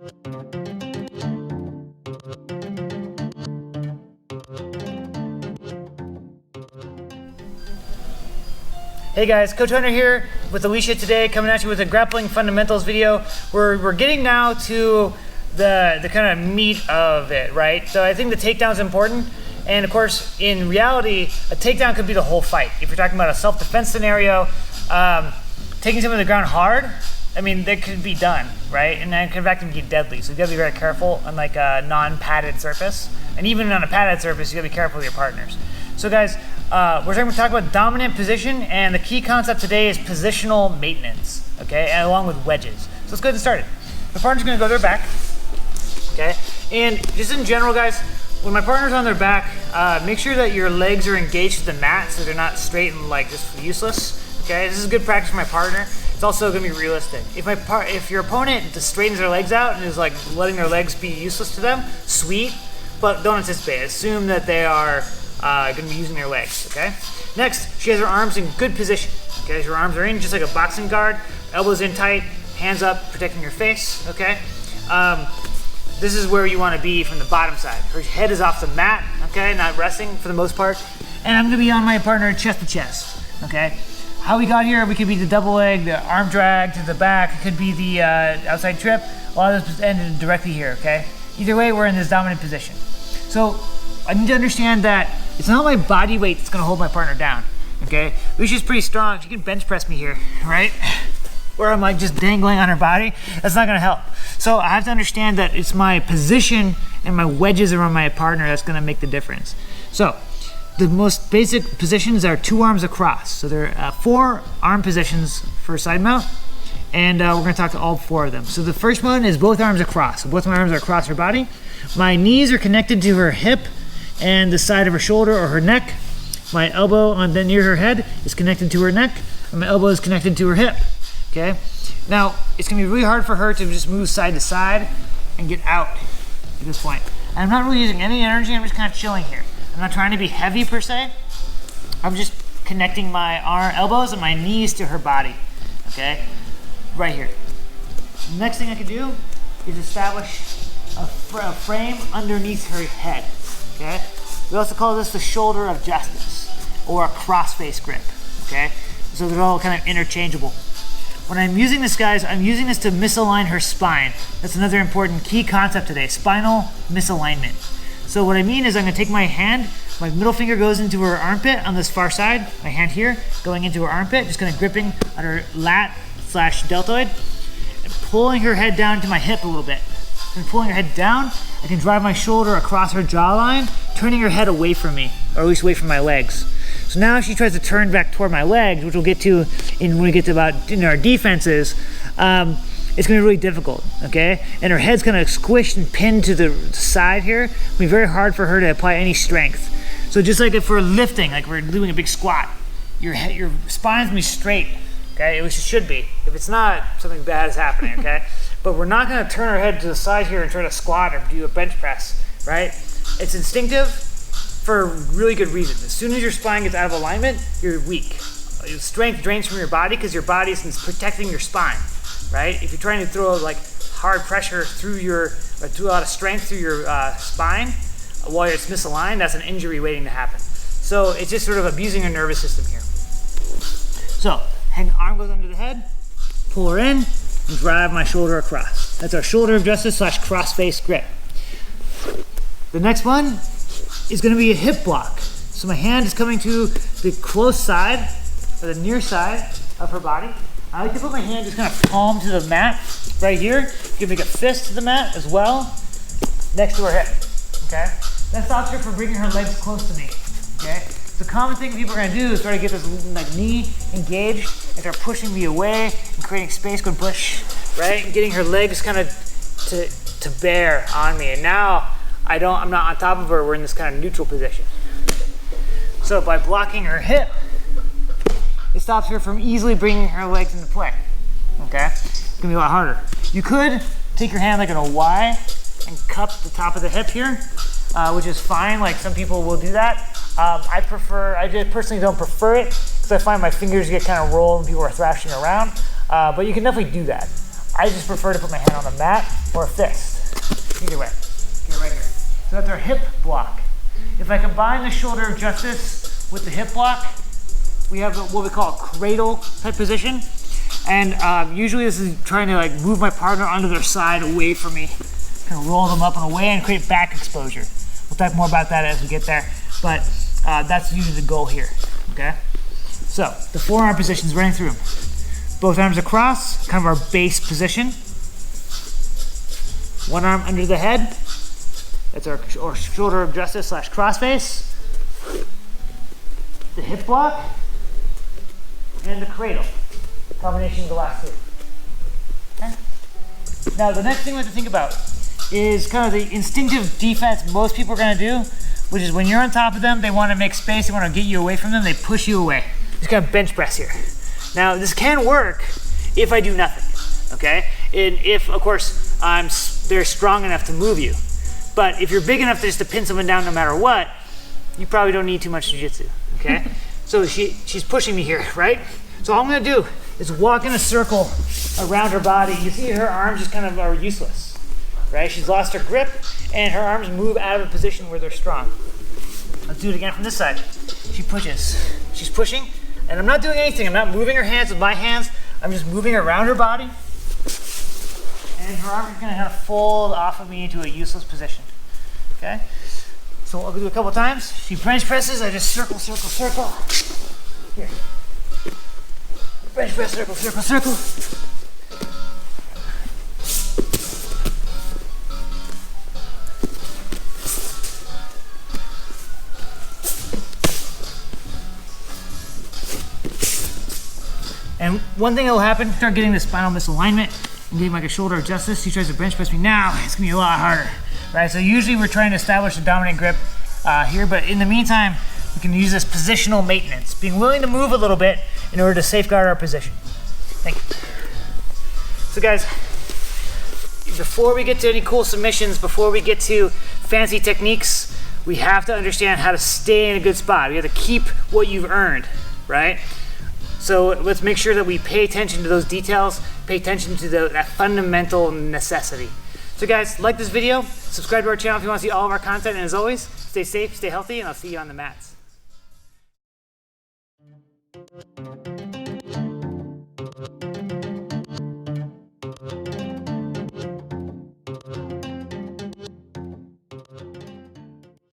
Hey guys, Coach Hunter here with Alicia today, coming at you with a grappling fundamentals video. We're getting now to the kind of meat of it, right? So I think the takedown is important, and of course, in reality, a takedown could be the whole fight. If you're talking about a self-defense scenario, taking someone to the ground hard, I mean, that could be done, right? And that in fact can be deadly. So you gotta be very careful on like a non-padded surface, and even on a padded surface, you gotta be careful with your partners. So guys, we're going to talk about dominant position, and the key concept today is positional maintenance, okay, and along with wedges. So let's go ahead and start it. My partner's going to go to their back, okay, and just in general, guys, when my partner's on their back, make sure that your legs are engaged to the mat so they're not straight and like just useless, okay. This is good practice for my partner. It's also going to be realistic. If your opponent just straightens their legs out and is like letting their legs be useless to them, sweet, but don't anticipate. Assume that they are going to be using their legs, okay? Next, she has her arms in good position, okay? Her arms are in just like a boxing guard, elbows in tight, hands up, protecting your face, okay? This is where you want to be from the bottom side. Her head is off the mat, okay? Not resting for the most part. And I'm going to be on my partner chest to chest, okay? How we got here, we could be the double leg, the arm drag to the back, it could be the outside trip. A lot of this ended directly here, okay? Either way, we're in this dominant position. So I need to understand that it's not my body weight that's gonna hold my partner down, okay? Lucia's pretty strong, she can bench press me here, right? Where I'm like just dangling on her body, that's not gonna help. So I have to understand that it's my position and my wedges around my partner that's gonna make the difference. So the most basic positions are 2 arms across. So there are 4 arm positions for side mount, and we're gonna talk to all 4 of them. So the first one is both arms across. So both my arms are across her body. My knees are connected to her hip and the side of her shoulder or her neck. My elbow near her head is connected to her neck, and my elbow is connected to her hip, okay? Now, it's gonna be really hard for her to just move side to side and get out at this point. And I'm not really using any energy, I'm just kind of chilling here. I'm not trying to be heavy per se. I'm just connecting my elbows and my knees to her body, okay? Right here. The next thing I could do is establish a frame underneath her head. Okay? We also call this the shoulder of justice, or a cross-face grip, okay? So they're all kind of interchangeable. When I'm using this, guys, I'm using this to misalign her spine. That's another important key concept today, spinal misalignment. So what I mean is I'm gonna take my hand, my middle finger goes into her armpit on this far side, my hand here, going into her armpit, just kind of gripping on her lat/deltoid, and pulling her head down to my hip a little bit. And pulling her head down, I can drive my shoulder across her jawline, turning her head away from me, or at least away from my legs. So now she tries to turn back toward my legs, which we'll get to when we get to about in our defenses. It's gonna be really difficult, okay? And her head's kind of squished and pinned to the side here. It'll be very hard for her to apply any strength. So just like if we're lifting, like we're doing a big squat, your spine's gonna be straight, okay? Which it should be. If it's not, something bad is happening, okay? But we're not gonna turn our head to the side here and try to squat or do a bench press, right? It's instinctive for a really good reason. As soon as your spine gets out of alignment, you're weak. Your strength drains from your body because your body is protecting your spine, right? If you're trying to throw like hard pressure through or do a lot of strength through your spine while it's misaligned, that's an injury waiting to happen. So it's just sort of abusing your nervous system here. So, arm goes under the head, pull her in, and drive my shoulder across. That's our shoulder of justice / cross-face grip. The next one is gonna be a hip block. So my hand is coming to the close side, or the near side of her body. I like to put my hand just kind of palm to the mat right here. You can make a fist to the mat as well, next to her hip, okay? That stops her from bringing her legs close to me, okay? The common thing people are gonna do is try to get this like knee engaged and start pushing me away and creating space, going push, right? And getting her legs kind of to bear on me. And now I'm not on top of her, we're in this kind of neutral position. So by blocking her hip, it stops her from easily bringing her legs into play, okay? It's gonna be a lot harder. You could take your hand like in a Y and cup the top of the hip here, which is fine, like some people will do that. I personally don't prefer it because I find my fingers get kind of rolled and people are thrashing around, but you can definitely do that. I just prefer to put my hand on the mat or a fist. Either way, get right here. So that's our hip block. If I combine the shoulder of justice with the hip block, we have what we call a cradle type position. And usually this is trying to like move my partner onto their side away from me. Kind of roll them up and away and create back exposure. We'll talk more about that as we get there, but that's usually the goal here, okay? So the forearm positions running through. Both arms across, kind of our base position. One arm under the head. That's our shoulder of justice / crossface. The hip block and the cradle. Combination of the last two. Okay? Now the next thing we have to think about is kind of the instinctive defense most people are going to do, which is when you're on top of them, they want to make space, they want to get you away from them, they push you away. Just kind of bench press here. Now this can work if I do nothing, okay? And if, of course, they're strong enough to move you. But if you're big enough just to pin someone down no matter what, you probably don't need too much jiu-jitsu, okay? So she's pushing me here, right? So all I'm gonna do is walk in a circle around her body. You see her arms just kind of are useless, right? She's lost her grip and her arms move out of a position where they're strong. Let's do it again from this side. She pushes, she's pushing, and I'm not doing anything. I'm not moving her hands with my hands. I'm just moving around her body. And her arms are gonna kind of fold off of me into a useless position, okay? So I'll do it a couple times. She bench presses, I just circle, circle, circle. Here. Bench press, circle, circle, circle. And one thing that will happen, start getting the spinal misalignment and getting like a shoulder of justice. She tries to bench press me now, it's gonna be a lot harder, right? So usually we're trying to establish a dominant grip here, but in the meantime, we can use this positional maintenance, being willing to move a little bit in order to safeguard our position. Thank you. So guys, before we get to any cool submissions, before we get to fancy techniques, we have to understand how to stay in a good spot. We have to keep what you've earned, right? So let's make sure that we pay attention to those details, pay attention to that fundamental necessity. So guys, like this video, subscribe to our channel if you want to see all of our content, and as always, stay safe, stay healthy, and I'll see you on the mats.